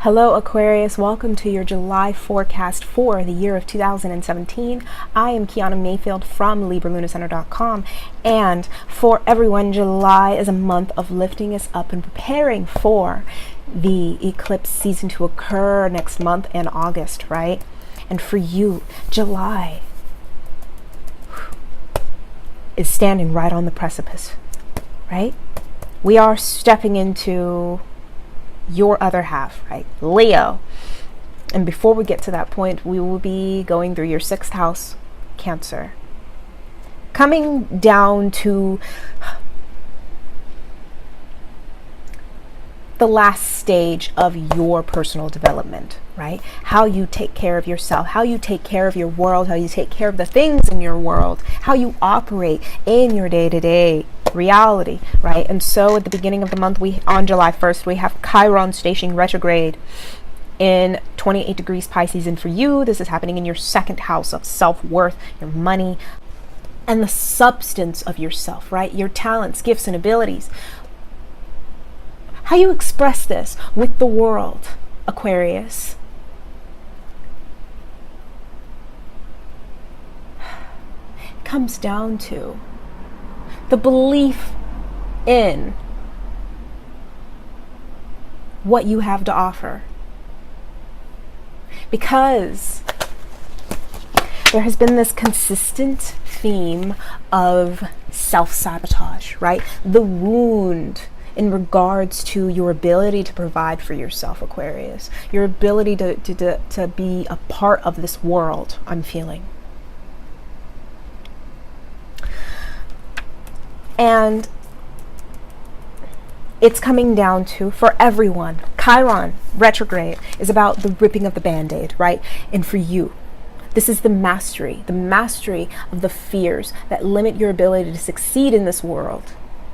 Hello Aquarius, welcome to your July forecast for the year of 2017. I am Kiana Mayfield from LibraLunaCenter.com, and for everyone, July is a month of lifting us up and preparing for the eclipse season to occur next month in August, right? And for you, July is standing right on the precipice, right? We are stepping into your other half, right? Leo. And before we get to that point, we will be going through your 6th house, Cancer. Coming down to the last stage of your personal development, right? How you take care of yourself, how you take care of your world, how you take care of the things in your world, how you operate in your day-to-day reality, right? And so at the beginning of the month, on July 1st, we have Chiron stationing retrograde in 28 degrees Pisces. And for you, this is happening in your 2nd house of self-worth, your money, and the substance of yourself, right? Your talents, gifts, and abilities. How you express this with the world, Aquarius. It comes down to the belief in what you have to offer. Because there has been this consistent theme of self-sabotage, right? The wound in regards to your ability to provide for yourself, Aquarius. Your ability to be a part of this world, I'm feeling. And it's coming down to, for everyone, Chiron retrograde is about the ripping of the Band-Aid, right? And for you, this is the mastery of the fears that limit your ability to succeed in this world,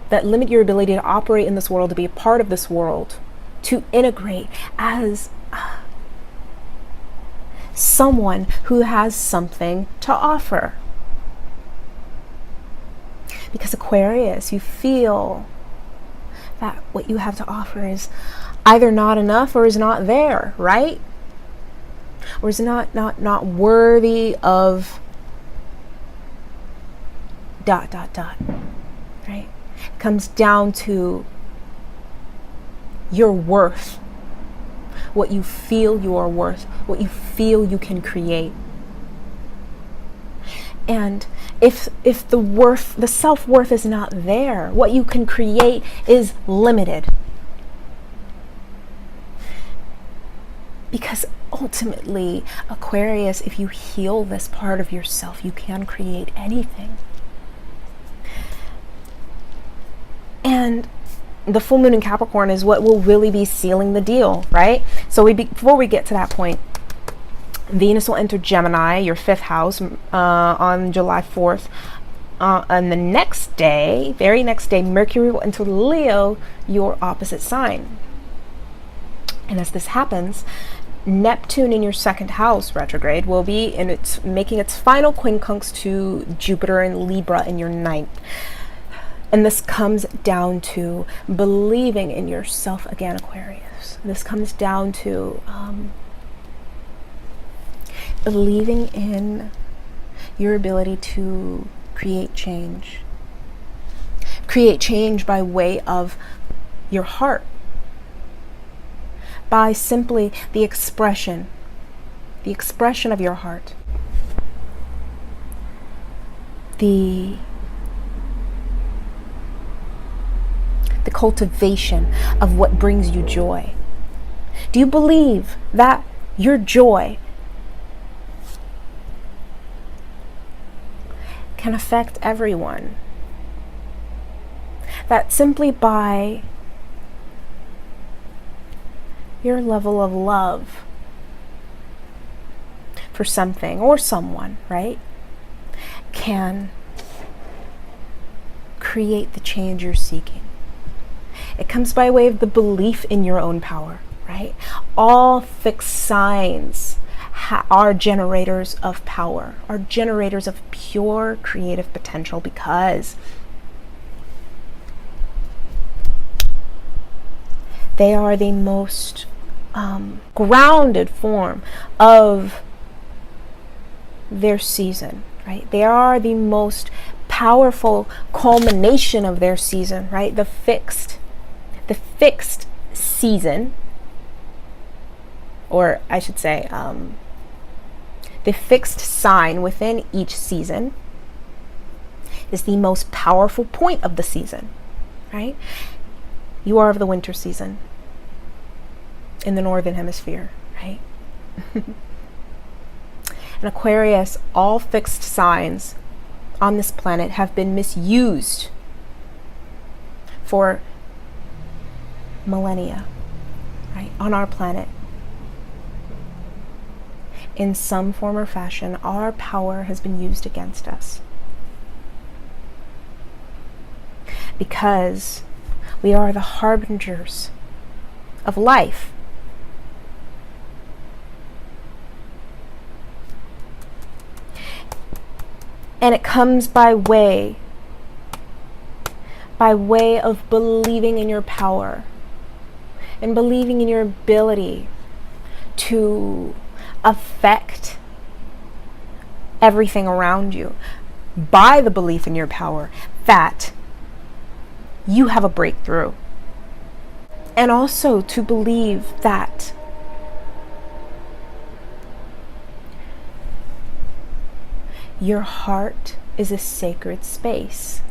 that limit your ability to operate in this world, to be a part of this world, to integrate as someone who has something to offer. Because Aquarius, you feel that what you have to offer is either not enough or is not there, right? Or is not worthy of ... right? It comes down to your worth, what you feel you are worth, what you feel you can create. And if the self-worth is not there, what you can create is limited. Because ultimately, Aquarius, if you heal this part of yourself, you can create anything. And the full moon in Capricorn is what will really be sealing the deal, right? So before we get to that point, Venus will enter Gemini, your 5th house, on July 4th. And the next day, very next day, Mercury will enter Leo, your opposite sign. And as this happens, Neptune in your 2nd house retrograde will be making its final quincunx to Jupiter in Libra in your 9th. And this comes down to believing in yourself again, Aquarius. This comes down to believing in your ability to create change. Create change by way of your heart. By simply the expression of your heart. The cultivation of what brings you joy. Do you believe that your joy can affect everyone? That simply by your level of love for something or someone, right, can create the change you're seeking. It comes by way of the belief in your own power, right? All fixed signs are generators of power, are generators of pure creative potential, because they are the most grounded form of their season, right? They are the most powerful culmination of their season, right? The fixed season, or I should say, the fixed sign within each season is the most powerful point of the season, right? You are of the winter season in the northern hemisphere, right? In Aquarius, all fixed signs on this planet have been misused for millennia, right? On our planet. In some form or fashion, our power has been used against us. Because we are the harbingers of life. And it comes by way of believing in your power and believing in your ability to affect everything around you, by the belief in your power that you have a breakthrough. And also to believe that your heart is a sacred space.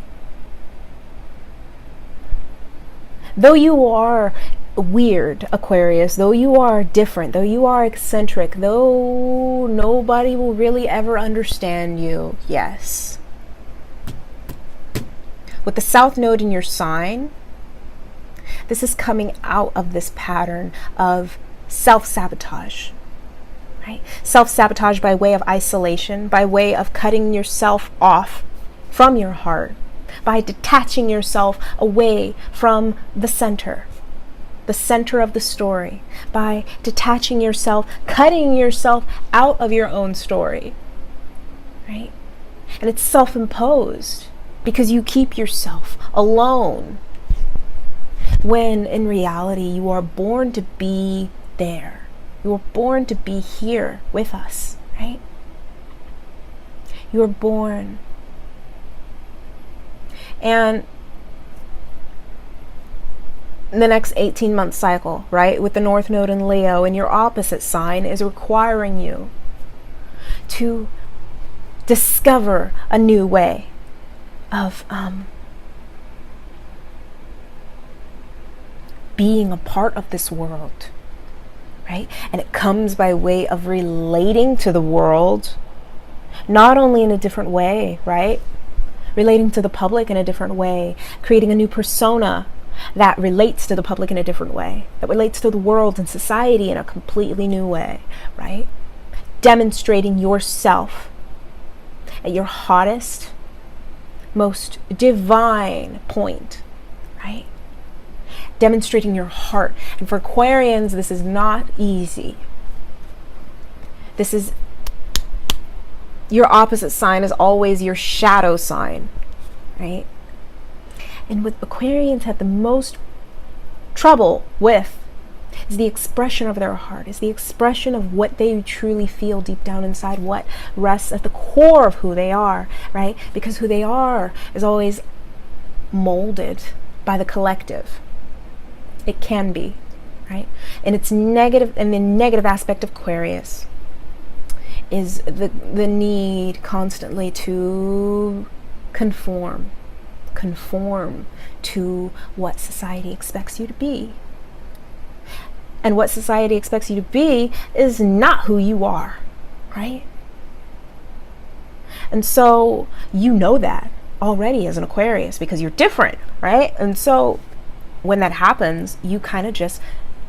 Though you are weird, Aquarius, though you are different, though you are eccentric, though nobody will really ever understand you, yes. With the South Node in your sign, this is coming out of this pattern of self-sabotage. Right? Self-sabotage by way of isolation, by way of cutting yourself off from your heart, by detaching yourself away from the center of the story, by detaching yourself, cutting yourself out of your own story, right? And it's self-imposed because you keep yourself alone when in reality you are born to be there. You were born to be here with us, right? You were born. And the next 18-month cycle, right, with the North Node in Leo and your opposite sign is requiring you to discover a new way of being a part of this world. Right? And it comes by way of relating to the world, not only in a different way, right? Relating to the public in a different way, creating a new persona that relates to the public in a different way, that relates to the world and society in a completely new way, right? Demonstrating yourself at your hottest, most divine point, right? Demonstrating your heart. And for Aquarians, this is not easy. This is, your opposite sign is always your shadow sign, right? And what Aquarians have the most trouble with is the expression of their heart, is the expression of what they truly feel deep down inside, what rests at the core of who they are, right? Because who they are is always molded by the collective. It can be, right? And it's negative, and the negative aspect of Aquarius is the need constantly to conform to what society expects you to be. And what society expects you to be is not who you are, right? And so you know that already as an Aquarius because you're different, right? And so when that happens, you kind of just,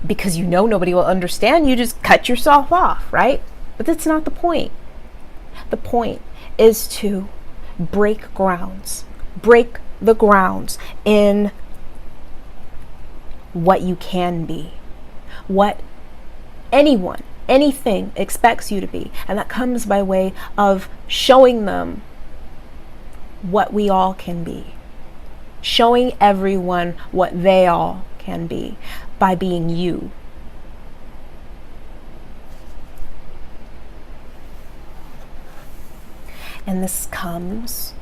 because you know nobody will understand, you just cut yourself off, right? But that's not the point. The point is to break the grounds in what you can be, what anyone, anything expects you to be. And that comes by way of showing them what we all can be. Showing everyone what they all can be by being you. And this comes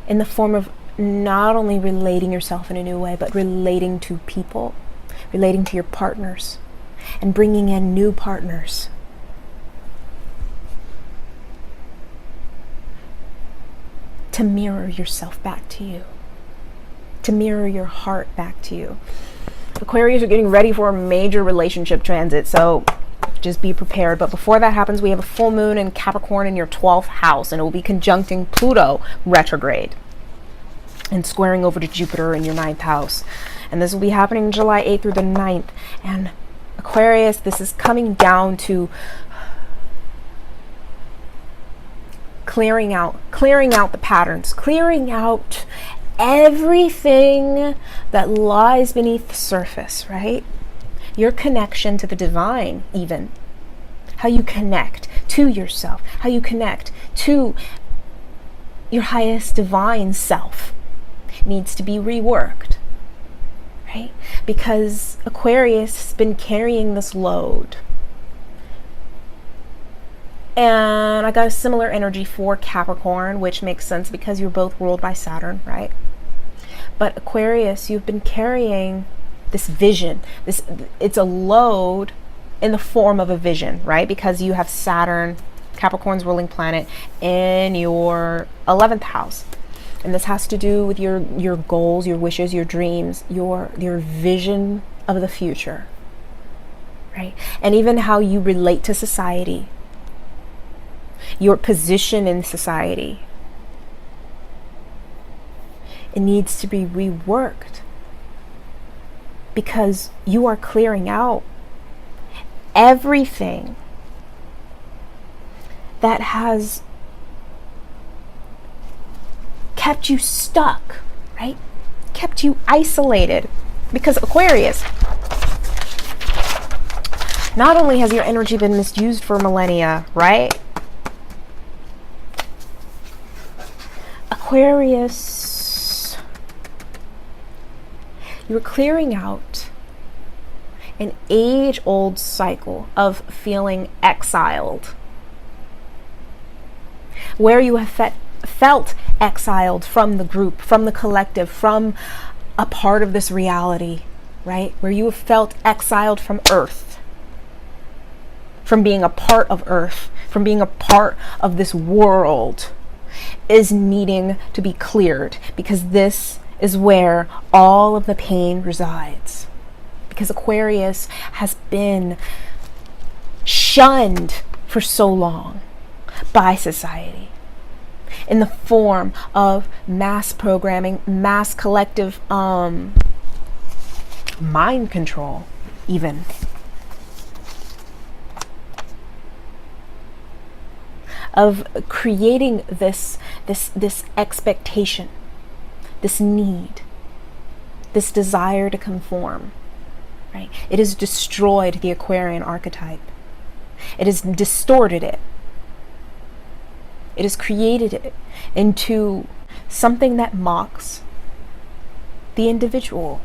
in the form of not only relating yourself in a new way, but relating to people, relating to your partners, and bringing in new partners. To mirror yourself back to you, to mirror your heart back to you. Aquarius are getting ready for a major relationship transit, so just be prepared. But before that happens, we have a full moon in Capricorn in your 12th house, and it will be conjuncting Pluto retrograde and squaring over to Jupiter in your 9th house. And this will be happening July 8th through the 9th. And Aquarius, this is coming down to clearing out the patterns, clearing out everything that lies beneath the surface, right? Your connection to the divine, even how you connect to yourself, how you connect to your highest divine self needs to be reworked, right? Because Aquarius has been carrying this load. And I got a similar energy for Capricorn, which makes sense because you're both ruled by Saturn, right? But Aquarius, you've been carrying this vision. It's a load in the form of a vision, right? Because you have Saturn, Capricorn's ruling planet, in your 11th house. And this has to do with your goals, your wishes, your dreams, your vision of the future, right? And even how you relate to society, your position in society. It needs to be reworked because you are clearing out everything that has kept you stuck, right? Kept you isolated. Because Aquarius, not only has your energy been misused for millennia, right? Aquarius, you're clearing out an age-old cycle of feeling exiled, where you have felt exiled from the group, from the collective, from a part of this reality, right? Where you have felt exiled from Earth, from being a part of Earth, from being a part of this world, is needing to be cleared, because this is where all of the pain resides. Because Aquarius has been shunned for so long by society in the form of mass programming, mass collective mind control, even. Of creating this expectation, this need, this desire to conform, right? It has destroyed the Aquarian archetype. It has distorted it. It has created it into something that mocks the individual.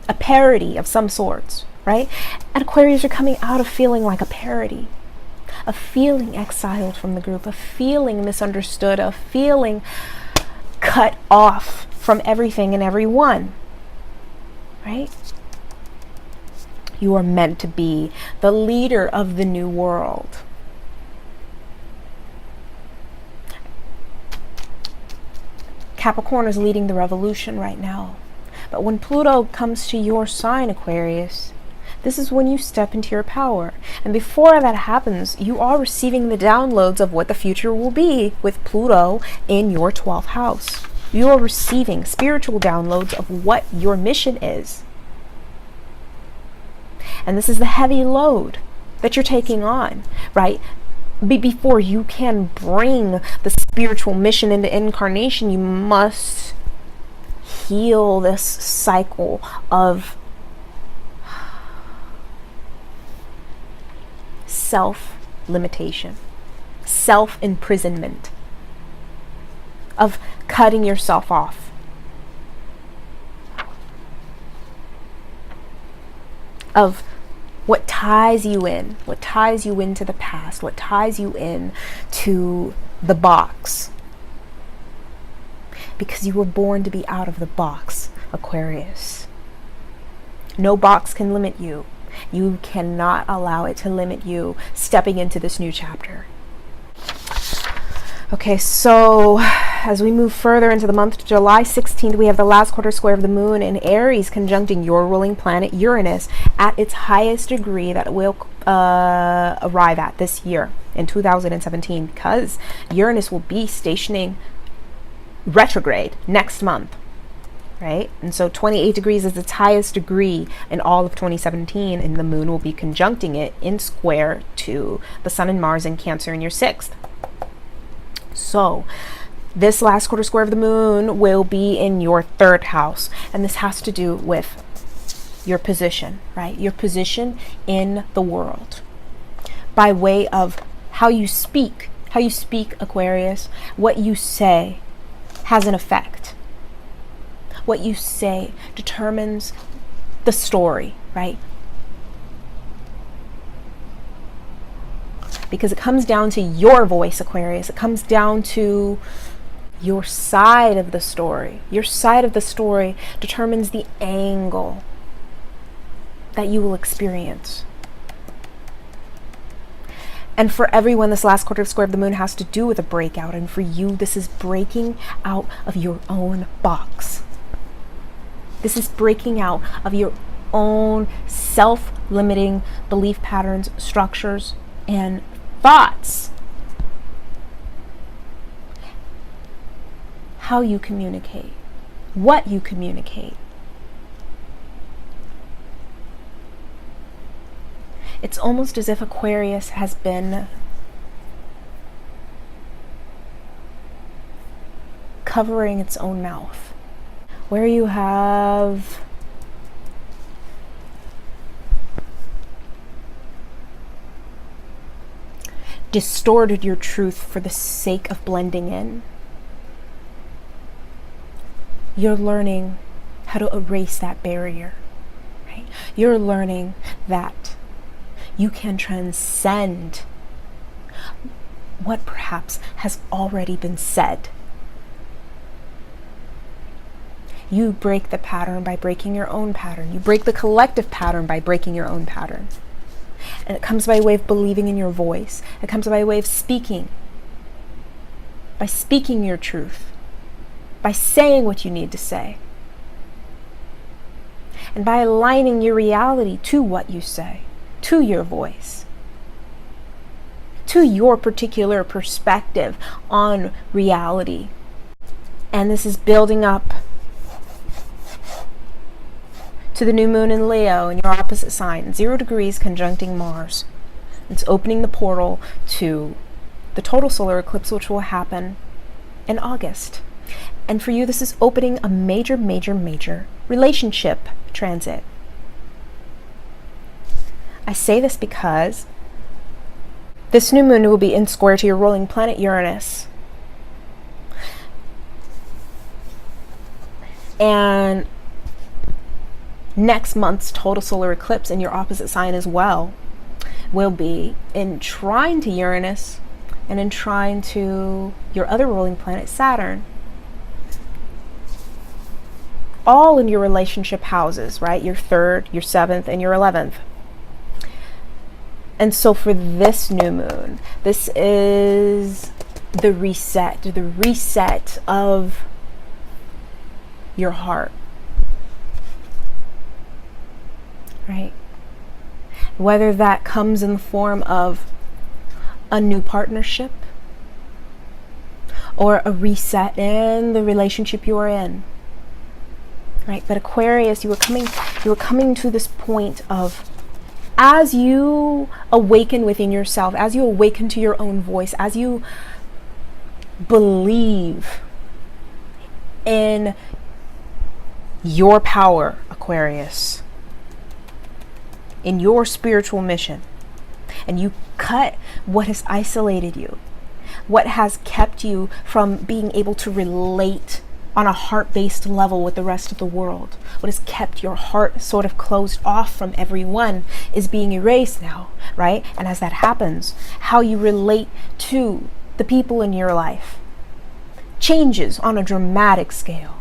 A parody of some sorts, right? And Aquarius are coming out of feeling like a parody, of feeling exiled from the group, of feeling misunderstood, of feeling cut off from everything and everyone, right? You are meant to be the leader of the new world. Capricorn is leading the revolution right now. But when Pluto comes to your sign, Aquarius, this is when you step into your power. And before that happens, you are receiving the downloads of what the future will be with Pluto in your 12th house. You are receiving spiritual downloads of what your mission is. And this is the heavy load that you're taking on, right? Before you can bring the spiritual mission into incarnation, you must heal this cycle of self-limitation, self-imprisonment, of cutting yourself off, of What ties you in? What ties you into the past? What ties you in to the box? Because you were born to be out of the box, Aquarius. No box can limit you. You cannot allow it to limit you stepping into this new chapter. Okay, so as we move further into the month, July 16th, we have the last quarter square of the moon in Aries conjuncting your ruling planet Uranus at its highest degree that it will arrive at this year in 2017, because Uranus will be stationing retrograde next month, right? And so 28 degrees is its highest degree in all of 2017, and the moon will be conjuncting it in square to the sun and Mars in Cancer in your 6th. So this last quarter square of the moon will be in your 3rd house, and this has to do with your position, right? Your position in the world by way of how you speak, Aquarius. What you say has an effect. What you say determines the story, right? Because it comes down to your voice, Aquarius. It comes down to your side of the story. Your side of the story determines the angle that you will experience. And for everyone, this last quarter square of the moon has to do with a breakout. And for you, this is breaking out of your own box. This is breaking out of your own self-limiting belief patterns, structures, and thoughts. How you communicate, what you communicate. It's almost as if Aquarius has been covering its own mouth, where you have distorted your truth for the sake of blending in. You're learning how to erase that barrier, right? You're learning that you can transcend what perhaps has already been said. You break the pattern by breaking your own pattern. You break the collective pattern by breaking your own pattern. And it comes by way of believing in your voice. It comes by way of speaking. By speaking your truth. By saying what you need to say. And by aligning your reality to what you say, to your voice, to your particular perspective on reality. And this is building up to the new moon in Leo in your opposite sign, 0 degrees conjuncting Mars. It's opening the portal to the total solar eclipse, which will happen in August. And for you, this is opening a major, major, major relationship transit. I say this because this new moon will be in square to your ruling planet Uranus. And next month's total solar eclipse in your opposite sign as well will be in trine to Uranus and in trine to your other ruling planet Saturn. All in your relationship houses, right? Your 3rd, your 7th, and your 11th. And so for this new moon, this is the reset of your heart. Right? Whether that comes in the form of a new partnership or a reset in the relationship you are in. Right? But Aquarius, you are coming to this point of, as you awaken within yourself, as you awaken to your own voice, as you believe in your power, Aquarius, in your spiritual mission, and you cut what has isolated you, what has kept you from being able to relate on a heart-based level with the rest of the world. What has kept your heart sort of closed off from everyone is being erased now, right? And as that happens, how you relate to the people in your life changes on a dramatic scale.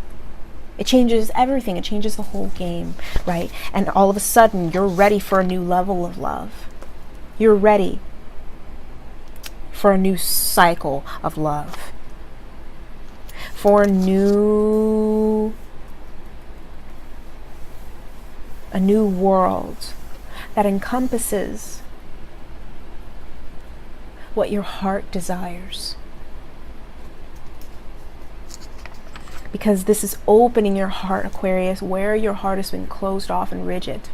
It changes everything. It changes the whole game, right? And all of a sudden, you're ready for a new level of love. You're ready for a new cycle of love. For a new world that encompasses what your heart desires. Because this is opening your heart, Aquarius, where your heart has been closed off and rigid.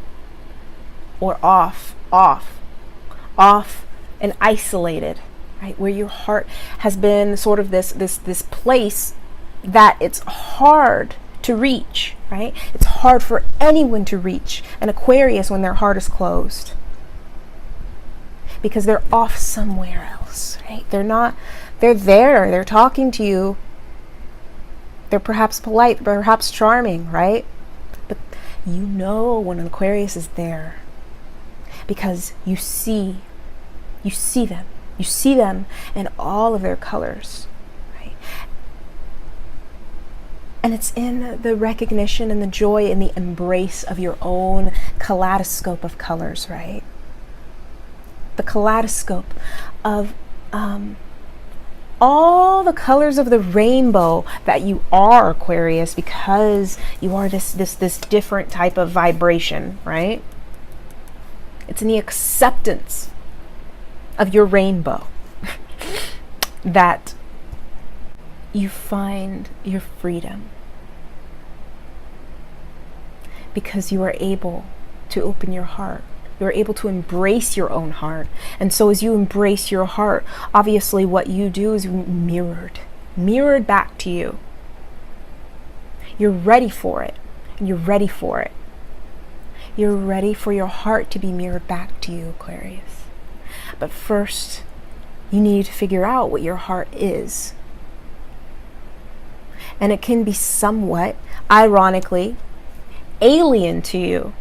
Or off and isolated, right? Where your heart has been sort of this place that it's hard to reach, right? It's hard for anyone to reach an Aquarius when their heart is closed. Because they're off somewhere else, right? They're there, they're talking to you. They're perhaps polite, perhaps charming, right? But you know when an Aquarius is there because you see them. You see them in all of their colors, right? And it's in the recognition and the joy and the embrace of your own kaleidoscope of colors, right? The kaleidoscope of all the colors of the rainbow that you are, Aquarius, because you are this different type of vibration, right? It's in the acceptance of your rainbow that you find your freedom, because you are able to open your heart. You're able to embrace your own heart. And so as you embrace your heart, obviously what you do is mirrored back to you. You're ready for it. And you're ready for it. You're ready for your heart to be mirrored back to you, Aquarius. But first, you need to figure out what your heart is. And it can be somewhat, ironically, alien to you.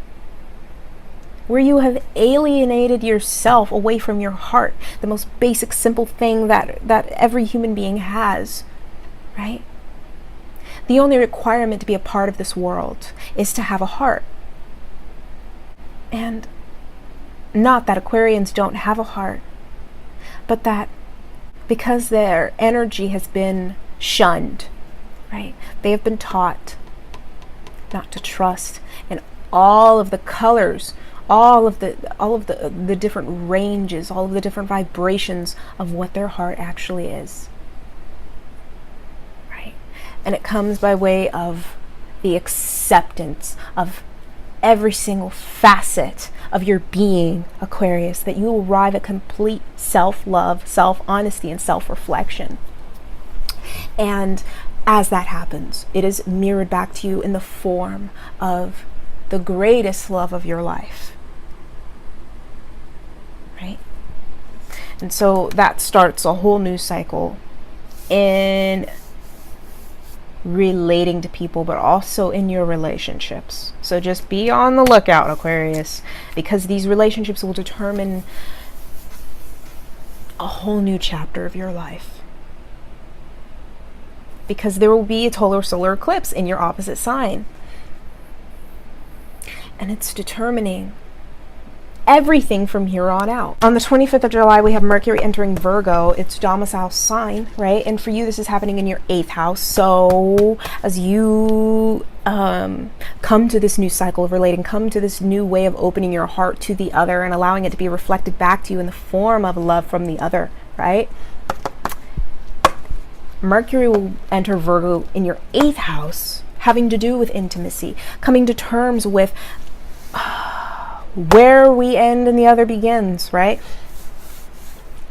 Where you have alienated yourself away from your heart, the most basic, simple thing that every human being has, right? The only requirement to be a part of this world is to have a heart. And not that Aquarians don't have a heart, but that because their energy has been shunned, right? They have been taught not to trust in all of the colors, all of the different ranges, all of the different vibrations of what their heart actually is, right? And it comes by way of the acceptance of every single facet of your being, Aquarius, that you arrive at complete self-love, self-honesty, and self-reflection. And as that happens, it is mirrored back to you in the form of the greatest love of your life, right? And so that starts a whole new cycle in relating to people, but also in your relationships. So just be on the lookout, Aquarius, because these relationships will determine a whole new chapter of your life. Because there will be a total solar eclipse in your opposite sign. And it's determining everything from here on out. On the 25th of July, we have Mercury entering Virgo, its domicile sign, right? And for you, this is happening in your 8th house. So as you come to this new cycle of relating, come to this new way of opening your heart to the other and allowing it to be reflected back to you in the form of love from the other, right? Mercury will enter Virgo in your 8th house, having to do with intimacy, coming to terms with where we end and the other begins, right?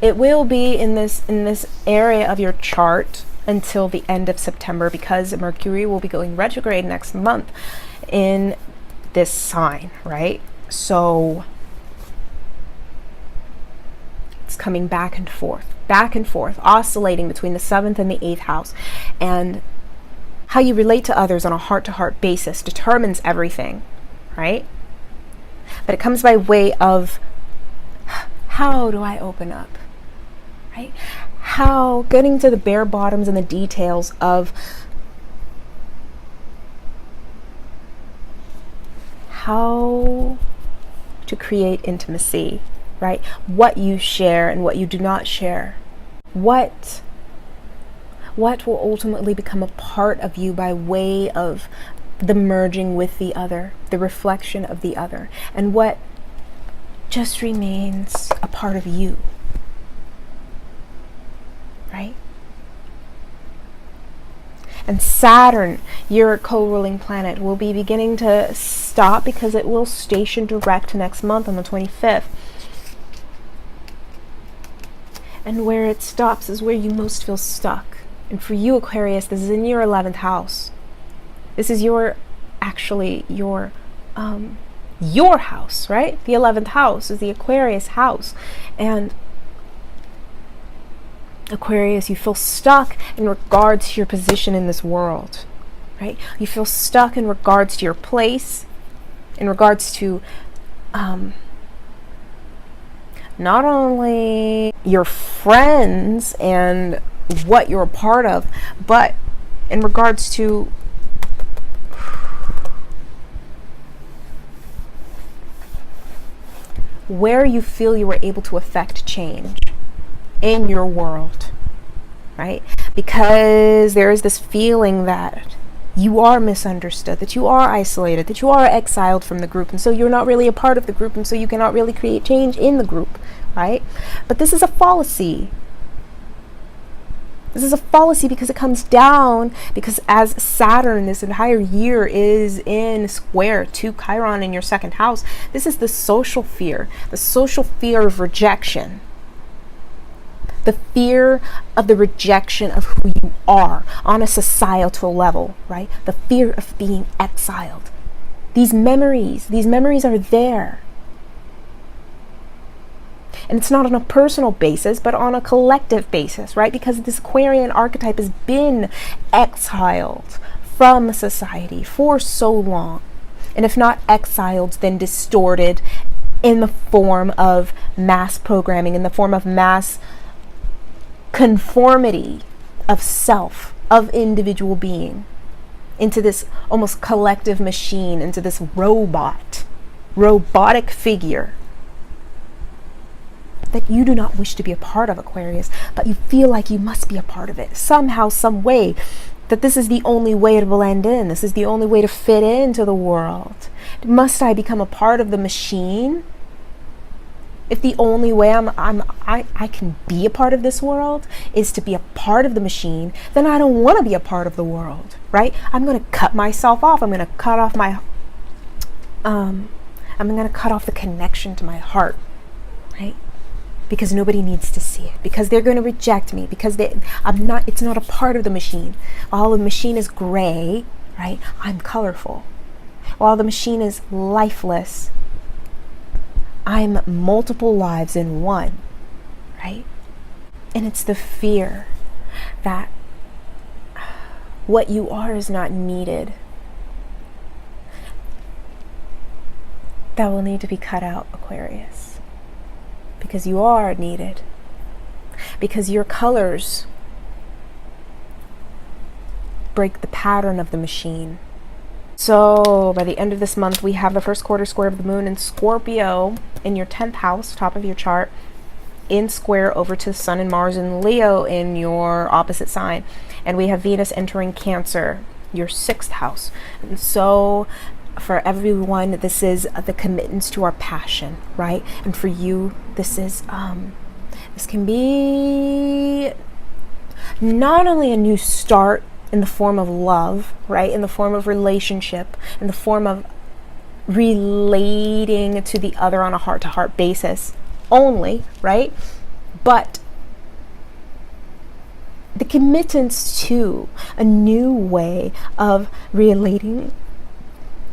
It will be in this area of your chart until the end of September, because Mercury will be going retrograde next month in this sign, right? So it's coming back and forth, oscillating between the 7th and the 8th house. And How you relate to others on a heart-to-heart basis determines everything, right? But it comes by way of, how do I open up, right? How, getting to the bare bottoms and the details of how to create intimacy, right? What you share and what you do not share. What will ultimately become a part of you by way of the merging with the other, the reflection of the other, and what just remains a part of you, right? And Saturn, your co-ruling planet, will be beginning to stop because it will station direct next month on the 25th. And where it stops is where you most feel stuck. And for you, Aquarius, this is in your 11th house. This is your house, right? The 11th house is the Aquarius house. And Aquarius, you feel stuck in regards to your position in this world, right? You feel stuck in regards to your place, in regards to not only your friends and what you're a part of, but in regards to where you feel you were able to affect change in your world, right? Because there is this feeling that you are misunderstood, that you are isolated, that you are exiled from the group, and so you're not really a part of the group, and so you cannot really create change in the group, right? But this is a fallacy. This is a fallacy because it comes down, because as Saturn this entire year is in square to Chiron in your second house, this is the social fear of rejection. The fear of the rejection of who you are on a societal level, right? The fear of being exiled. These memories are there. And it's not on a personal basis, but on a collective basis, right? Because this Aquarian archetype has been exiled from society for so long. And if not exiled, then distorted in the form of mass programming, in the form of mass conformity of self, of individual being, into this almost collective machine, into this robotic figure that you do not wish to be a part of, Aquarius, but you feel like you must be a part of it somehow, some way, that this is the only way to blend in, this is the only way to fit into the world. Must I become a part of the machine? If the only way I can be a part of this world is to be a part of the machine, then I don't want to be a part of the world, right? I'm going to cut myself off. I'm going to cut off I'm going to cut off the connection to my heart, right? Because nobody needs to see it, because they're going to reject me, because it's not a part of the machine. While the machine is gray, right? I'm colorful. While the machine is lifeless, I'm multiple lives in one, right? And it's the fear that what you are is not needed, that will need to be cut out, Aquarius. Because you are needed. Because your colors break the pattern of the machine. So by the end of this month, we have the first quarter square of the moon in Scorpio in your 10th house, top of your chart, in square over to Sun and Mars in Leo in your opposite sign. And we have Venus entering Cancer, your 6th house. And so for everyone, this is the commitments to our passion, right? And for you, this is this can be not only a new start in the form of love, right? In the form of relationship, in the form of relating to the other on a heart-to-heart basis only, right? But the committance to a new way of relating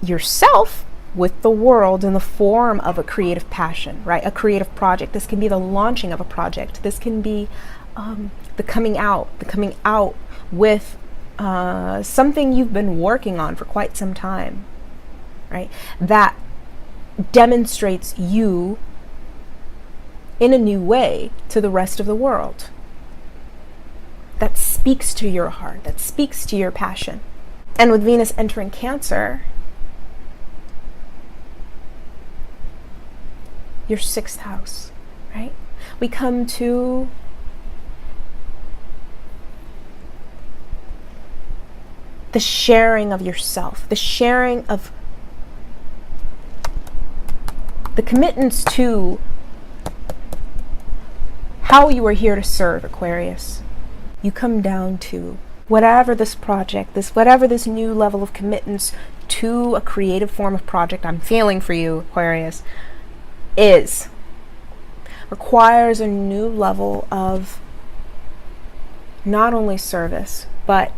yourself with the world in the form of a creative passion, right? A creative project. This can be the launching of a project. This can be the coming out with something you've been working on for quite some time, right? That demonstrates you in a new way to the rest of the world. That speaks to your heart, that speaks to your passion. And with Venus entering Cancer, your 6th house, right? We come to the sharing of yourself, the sharing of the commitments to how you are here to serve, Aquarius. You come down to whatever this project, whatever this new level of commitments to a creative form of project I'm feeling for you, Aquarius, requires a new level of not only service, but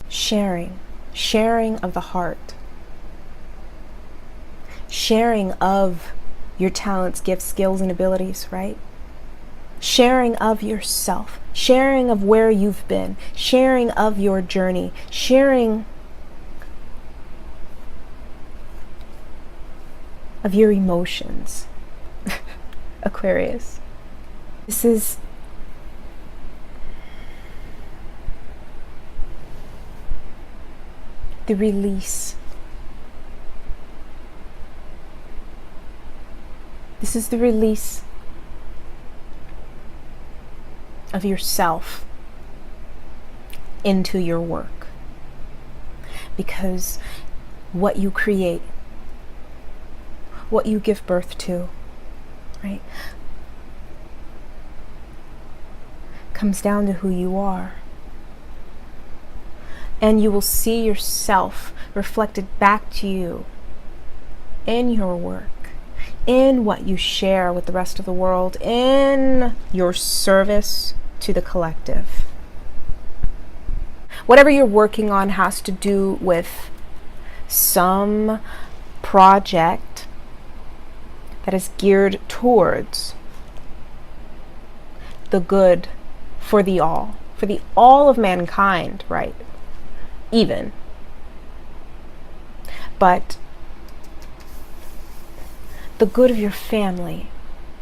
sharing of the heart, sharing of your talents, gifts, skills, and abilities, right? Sharing of yourself, sharing of where you've been, sharing of your journey, sharing of your emotions, Aquarius. This is the release. This is the release of yourself into your work. Because what you create, what you give birth to, right, comes down to who you are. And you will see yourself reflected back to you in your work, in what you share with the rest of the world, in your service to the collective. Whatever you're working on has to do with some project that is geared towards the good for the all of mankind, right? Even. But the good of your family,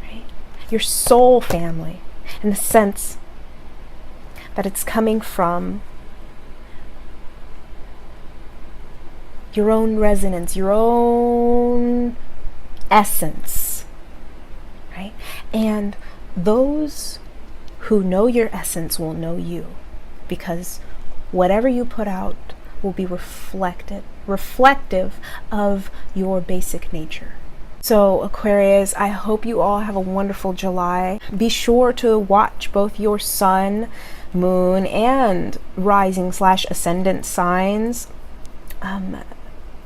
right? Your soul family, in the sense that it's coming from your own resonance, your own essence, right? And those who know your essence will know you, because whatever you put out will be reflective of your basic nature. So Aquarius, I hope you all have a wonderful July. Be sure to watch both your sun, moon, and rising/ascendant signs.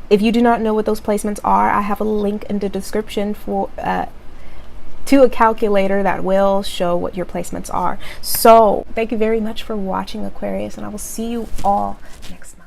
If you do not know what those placements are, I have a link in the description for to a calculator that will show what your placements are. So thank you very much for watching, Aquarius, and I will see you all next time.